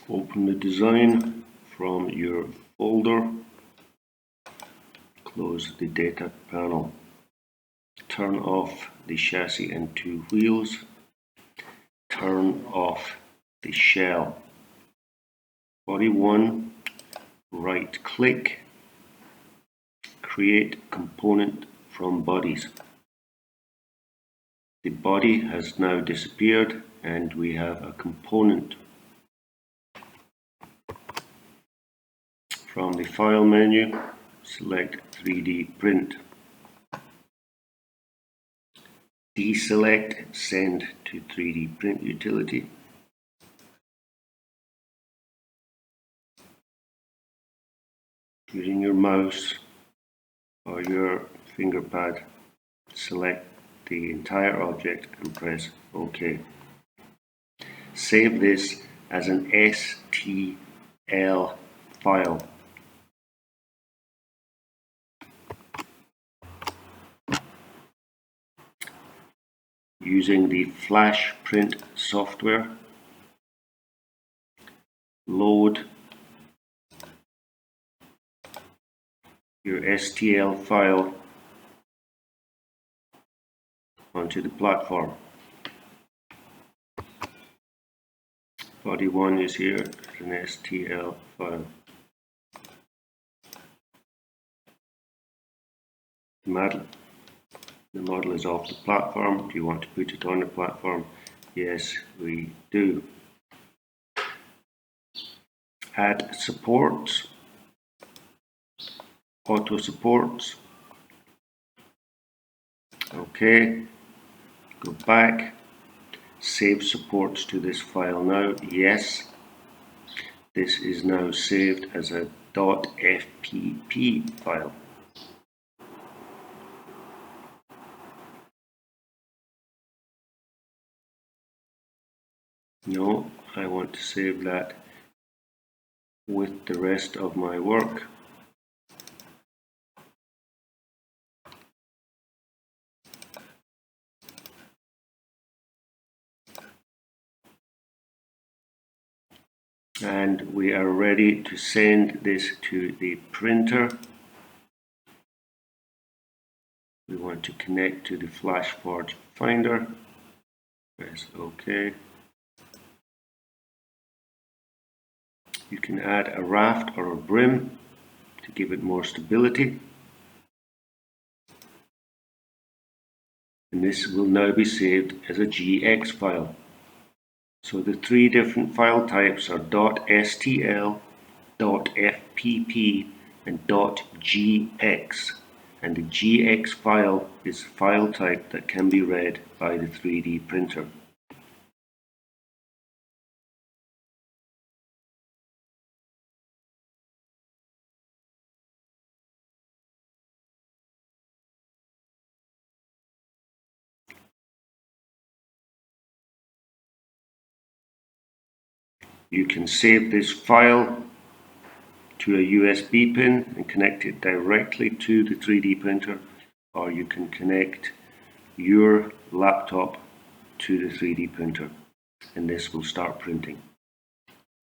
Open the design from your folder, close the data panel, turn off the chassis and two wheels, turn off the shell. Body 1, right click, create component from bodies. The body has now disappeared and we have a component. From the file menu, select 3D print. Deselect send to 3D print utility. Using your mouse or your finger pad, select the entire object and press OK. Save this as an STL file. Using the Flash Print software, load your STL file onto the platform. Body 1 is here, an STL file. The model is off the platform. Do you want to put it on the platform? Yes, we do. Add supports, auto supports. Okay, go back, save supports to this file now. Yes, this is now saved as a .fpp file. No, I want to save that with the rest of my work. And we are ready to send this to the printer. We want to connect to the FlashForge Finder. Press OK. You can add a raft or a brim to give it more stability. And this will now be saved as a GX file. So the three different file types are .stl, .fpp and .gx. And the GX file is a file type that can be read by the 3D printer. You can save this file to a USB pin and connect it directly to the 3D printer, or you can connect your laptop to the 3D printer and this will start printing.